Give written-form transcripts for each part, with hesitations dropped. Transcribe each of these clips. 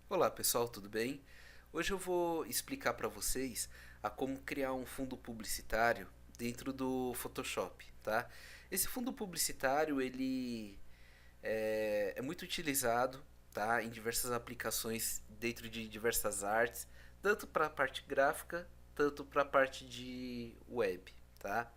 Olá pessoal, tudo bem? Hoje eu vou explicar para vocês a como criar um fundo publicitário dentro do Photoshop, tá? Esse fundo publicitário ele é muito utilizado, tá, em diversas aplicações dentro de diversas artes, tanto para a parte gráfica, tanto para a parte de web, tá?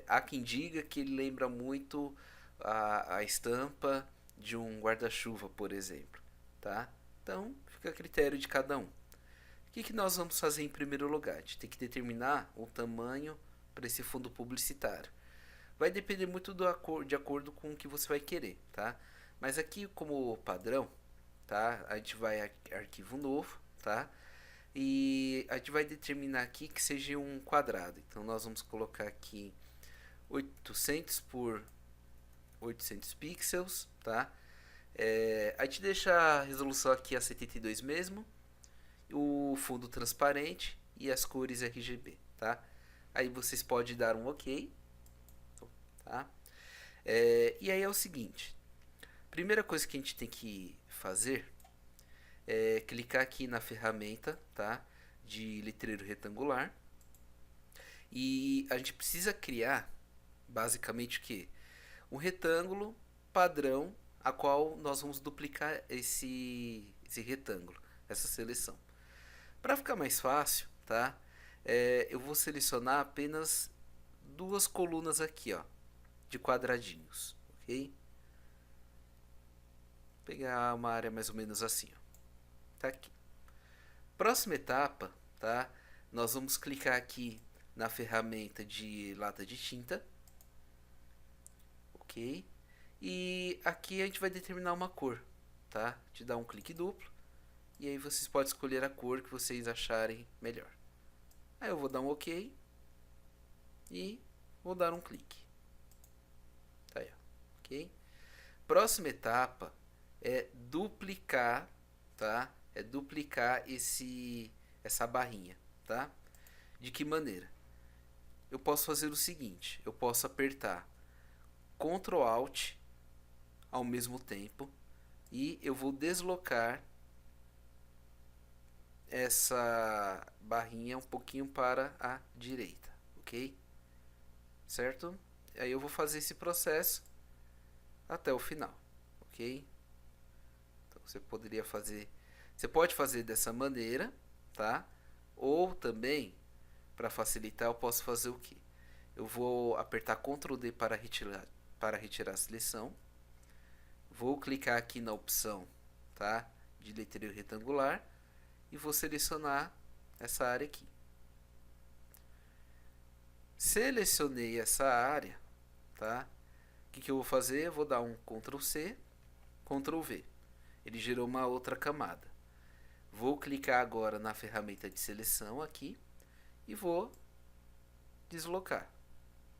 Há quem diga que ele lembra muito a estampa de um guarda-chuva, por exemplo, tá? Então, fica a critério de cada um. O que nós vamos fazer em primeiro lugar? A gente tem que determinar o tamanho para esse fundo publicitário. Vai depender muito de acordo com o que você vai querer, tá? Mas aqui como padrão, tá? A gente vai arquivo novo, tá? E a gente vai determinar aqui que seja um quadrado. Então nós vamos colocar aqui 800 por 800 pixels, tá? A gente deixa a resolução aqui a 72 mesmo, o fundo transparente e as cores RGB, tá? Aí vocês podem dar um OK, tá? E aí é o seguinte, primeira coisa que a gente tem que fazer é clicar aqui na ferramenta, tá? De letreiro retangular e a gente precisa criar basicamente o que? Um retângulo padrão a qual nós vamos duplicar esse retângulo, essa seleção. Para ficar mais fácil, tá? Eu vou selecionar apenas duas colunas aqui, ó, de quadradinhos, ok? Vou pegar uma área mais ou menos assim, ó. Tá aqui. Próxima etapa, tá? Nós vamos clicar aqui na ferramenta de lata de tinta, ok? E aqui a gente vai determinar uma cor, tá? Te dá um clique duplo e aí vocês podem escolher a cor que vocês acharem melhor. Aí eu vou dar um OK e vou dar um clique. Tá aí, ó. Ok? Próxima etapa é duplicar, tá? É duplicar essa barrinha, tá? De que maneira? Eu posso fazer o seguinte, eu posso apertar Ctrl Alt ao mesmo tempo e eu vou deslocar essa barrinha um pouquinho para a direita, ok? Certo? Aí eu vou fazer esse processo até o final, ok? Então você pode fazer dessa maneira, tá? Ou também, para facilitar, eu posso fazer o que? Eu vou apertar Ctrl D para retirar a seleção. Vou clicar aqui na opção, tá? De letreiro retangular e vou selecionar essa área aqui. Selecionei essa área, tá? O que eu vou fazer? Eu vou dar um Ctrl C, Ctrl V. Ele gerou uma outra camada. Vou clicar agora na ferramenta de seleção aqui e vou deslocar,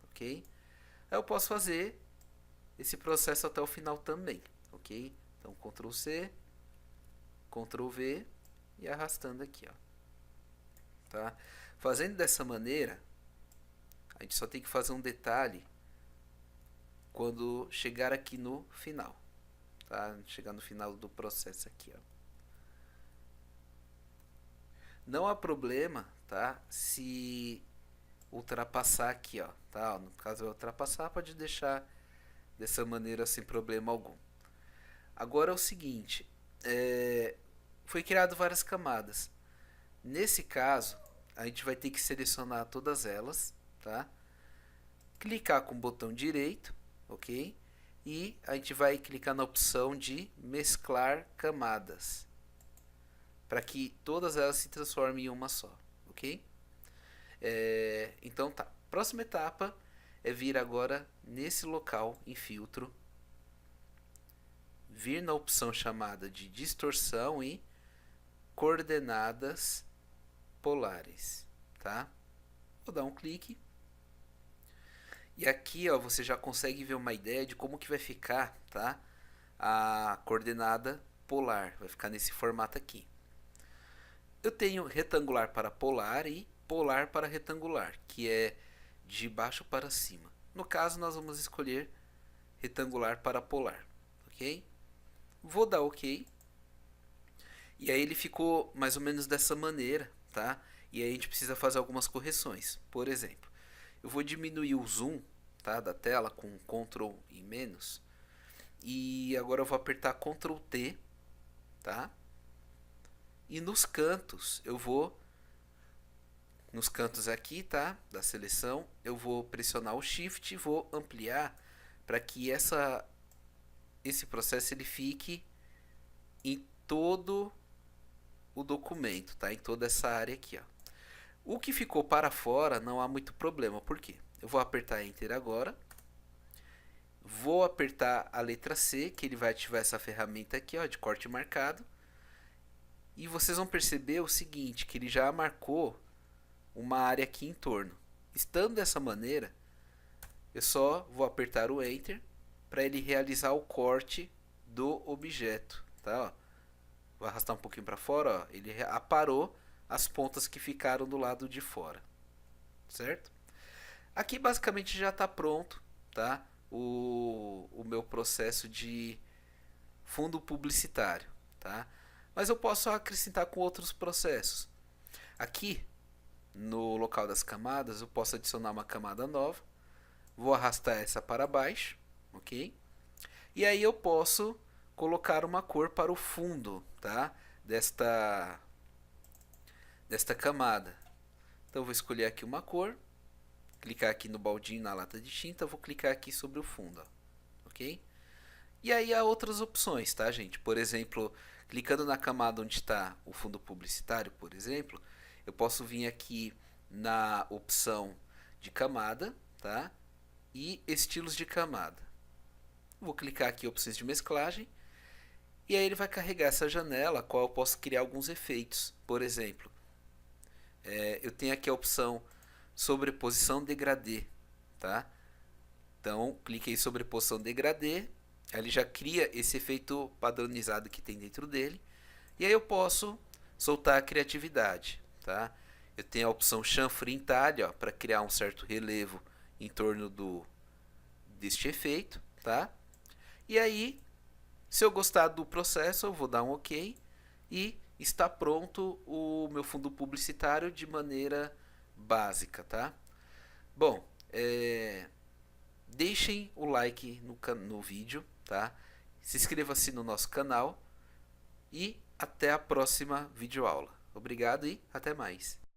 ok? Aí eu posso fazer esse processo até o final também, ok? Então Ctrl C, Ctrl V e arrastando aqui, ó, tá? Fazendo dessa maneira, a gente só tem que fazer um detalhe quando chegar aqui no final, tá? Chegar no final do processo aqui, ó. Não há problema, tá? Se ultrapassar aqui, ó, tá? No caso eu ultrapassar, pode deixar dessa maneira sem problema algum. Agora é o seguinte, foi criado várias camadas. Nesse caso, a gente vai ter que selecionar todas elas, tá? Clicar com o botão direito, ok? E a gente vai clicar na opção de mesclar camadas, para que todas elas se transformem em uma só, ok? Então tá. Próxima etapa é vir agora nesse local em filtro, vir na opção chamada de distorção e coordenadas polares, tá? Vou dar um clique e aqui, ó, você já consegue ver uma ideia de como que vai ficar, tá? A coordenada polar vai ficar nesse formato aqui. Eu tenho retangular para polar e polar para retangular, que é de baixo para cima. No caso, nós vamos escolher retangular para polar, ok? Vou dar OK E aí ele ficou mais ou menos dessa maneira, tá? E aí a gente precisa fazer algumas correções. Por exemplo, eu vou diminuir o zoom, tá, da tela com Ctrl e menos. E agora eu vou apertar Ctrl T, tá? E nos cantos eu vou nos cantos aqui, tá? Da seleção, eu vou pressionar o Shift e vou ampliar para que esse processo ele fique em todo o documento, tá? Em toda essa área aqui, ó. O que ficou para fora não há muito problema, por quê? Eu vou apertar Enter agora, vou apertar a letra C, que ele vai ativar essa ferramenta aqui, ó, de corte marcado, e vocês vão perceber o seguinte, que ele já marcou uma área aqui em torno. Estando dessa maneira, eu só vou apertar o Enter para ele realizar o corte do objeto, tá? Ó, vou arrastar um pouquinho para fora, ó, ele aparou as pontas que ficaram do lado de fora, certo? Aqui basicamente já está pronto, tá? O meu processo de fundo publicitário, tá? Mas eu posso acrescentar com outros processos. Aqui no local das camadas eu posso adicionar uma camada nova, vou arrastar essa para baixo, ok? E aí eu posso colocar uma cor para o fundo, tá? Desta camada. Então eu vou escolher aqui uma cor, clicar aqui no baldinho na lata de tinta, vou clicar aqui sobre o fundo, ó, ok? E aí há outras opções, tá, gente? Por exemplo, clicando na camada onde está o fundo publicitário, por exemplo, eu posso vir aqui na opção de camada, tá? E estilos de camada. Vou clicar aqui em opções de mesclagem e aí ele vai carregar essa janela, a qual eu posso criar alguns efeitos. Por exemplo, eu tenho aqui a opção sobreposição degradê, tá? Então, cliquei em sobreposição degradê, aí ele já cria esse efeito padronizado que tem dentro dele. E aí eu posso soltar a criatividade, tá? Eu tenho a opção chanfre entalhe, para criar um certo relevo em torno deste efeito, tá? E aí, se eu gostar do processo, eu vou dar um OK e está pronto o meu fundo publicitário de maneira básica, tá? Bom, deixem o like no vídeo, tá? Se inscreva-se no nosso canal e até a próxima videoaula. Obrigado e até mais.